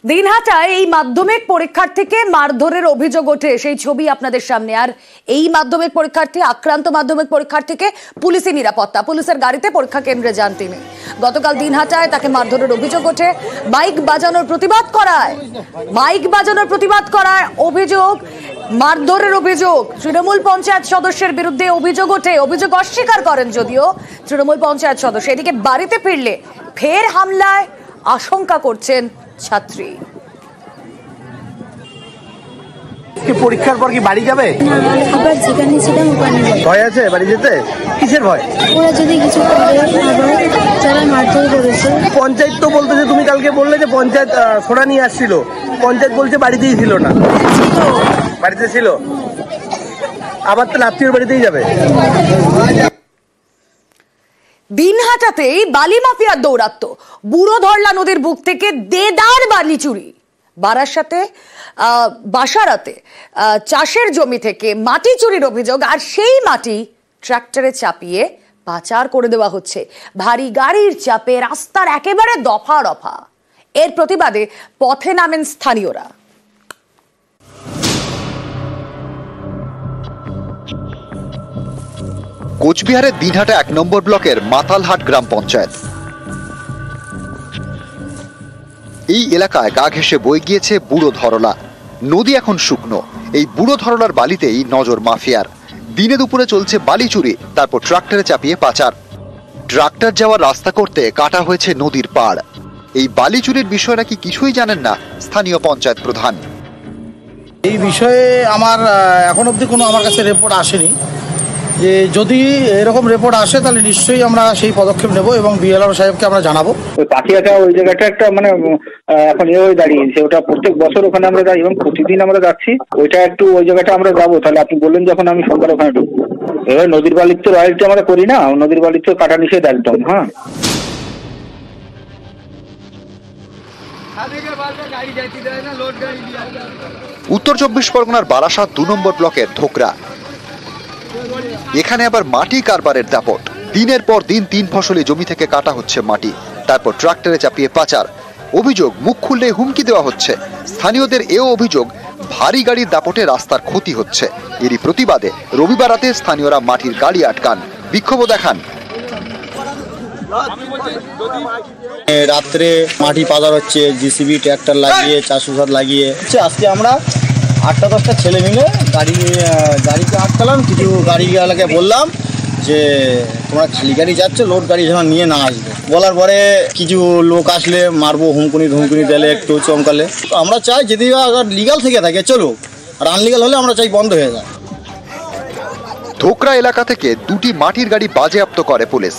দিনহাটায় এই মাধ্যমিক পরীক্ষার্থীকে মারধরের অভিযোগ ওঠে, সেই ছবি আপনাদের সামনে। আর এই মাধ্যমিক পরীক্ষার্থী, আক্রান্ত মাধ্যমিক পরীক্ষার্থীকে পুলিশি নিরাপত্তা, পুলিশের গাড়িতে পরীক্ষা কেন্দ্রে যান তিনি। গতকাল দিনহাটায় তাকে মারধরের অভিযোগ ওঠে। মাইক বাজানোর প্রতিবাদ করার অভিযোগ, মারধরের অভিযোগ তৃণমূল পঞ্চায়েত সদস্যের বিরুদ্ধে অভিযোগ ওঠে। অভিযোগ অস্বীকার করেন যদিও তৃণমূল পঞ্চায়েত সদস্য। এদিকে বাড়িতে ফিরলে ফের হামলায় আশঙ্কা করছেন ছাত্রী। পরীক্ষার পর কি বাড়ি যাবে? আবার যেখানে ছিলাম ওখানে ভয় আছে বাড়ি যেতে? কিসের ভয়? ওরা যদি কিছু করে আবার যারা মারধর করেছে। পঞ্চায়েত তো বলতেছে, তুমি কালকে বললে যে পঞ্চায়েত সোনা নিয়ে আসছিল, পঞ্চায়েত বলছে বাড়িতেই ছিল না। বাড়িতে ছিল, আবার তো আত্মীয়র বাড়িতেই যাবে। দিনহাটাতেই বালি মাফিয়ার দৌরাত্ম্য। বুড়ো ধরলা নদীর বুক থেকে দেদার বালি চুরি। বাসারাতে চাষের জমি থেকে মাটি চুরির অভিযোগ, আর সেই মাটি ট্রাক্টরে চাপিয়ে পাচার করে দেওয়া হচ্ছে। ভারী গাড়ির চাপে রাস্তার একেবারে দফা রফা। এর প্রতিবাদে পথে নামেন স্থানীয়রা। কোচবিহারের দিনহাটা 1 নম্বর ব্লকের মাতালহাট গ্রাম পঞ্চায়েত। এই এলাকায় গা ঘেঁষে বয়ে গিয়েছে বুড়ো ধরলা নদী। এখন শুকনো এই বুড়ো ধরলার বালিতেই নজর মাফিয়ার। দিনে দুপুরে চলছে বালি চুরি, তারপর ট্রাক্টরে চাপিয়ে পাচার। ট্রাক্টর যাওয়ার রাস্তা করতে কাটা হয়েছে নদীর পাড়। এই বালি চুরির বিষয় নাকি কিছুই জানেন না স্থানীয় পঞ্চায়েত প্রধান। এই বিষয়ে আমার এখন অবধি কোনো আমার কাছে রিপোর্ট আসেনি। যে যদি এরকম রিপোর্ট আসে তাহলে নিশ্চয়ই আমরা সেই পদক্ষেপ নেব এবং বিএলআর সাহেবকে আমরা জানাবো। ওই পাখিয়াটা ওই জায়গাটা একটা মানে এখন হয়ে দাঁড়িয়েছে, ওটা প্রত্যেক বছর ওখানে আমরা যাই এবং প্রতিদিন আমরা যাচ্ছি। ওইটা একটু ওই জায়গাটা আমরা যাবো। তাহলে আপনি বললেন যখন আমি সোমবার ওখানে ঢুকবো। এবার নদীর বালির তো রয়্যালটি আমরা করি না, নদীর বালির তো কাটা নিষেধ একদম। হ্যাঁ, উত্তর 24 পরগনার বারাসাত 2 নম্বর ব্লকের ধোকরা। এখানে আবার মাটি কারবারের দাপট। দিনের পর দিন 3 ফসলি জমি থেকে কাটা হচ্ছে মাটি, তারপর ট্রাক্টরে চাপিয়ে পাচার। অভিযোগ, মুখ খুললে হুমকি দেওয়া হচ্ছে। স্থানীয়দের এও অভিযোগ, ভারী গাড়ির দাপটে রাস্তার ক্ষতি হচ্ছে। এরই প্রতিবাদে রবিবার রাতে স্থানীয়রা মাটির গাড়ি আটকান, বিক্ষোভ দেখান। রাত্রে মাটি পাচার হচ্ছে, জিসিবি ট্র্যাক্টর লাগিয়ে, চাষবাস লাগিয়ে। আজকে আমরা 8-10টা ছেলে মিলে গাড়িকে আটকালাম। কিছু গাড়িওয়ালাকে বললাম যে তোমরা খালি গাড়ি যাচ্ছ, লোড গাড়ি যখন নিয়ে না আসবে। বলার পরে কিছু লোক আসলে মারবো, হুমকুনি দিলে, একটু চমকালে। তো আমরা চাই যদি লিগাল থেকে থাকে চলুক, আর আনলিগাল হলে আমরা চাই বন্ধ হয়ে যায়। ধোকরা এলাকা থেকে 2টি মাটির গাড়ি বাজেয়াপ্ত করে পুলিশ।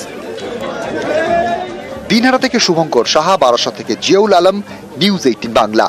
দিনহাটা থেকে শুভঙ্কর সাহা, বারাসাত থেকে জিয়াউল আলম, নিউজ 18 বাংলা।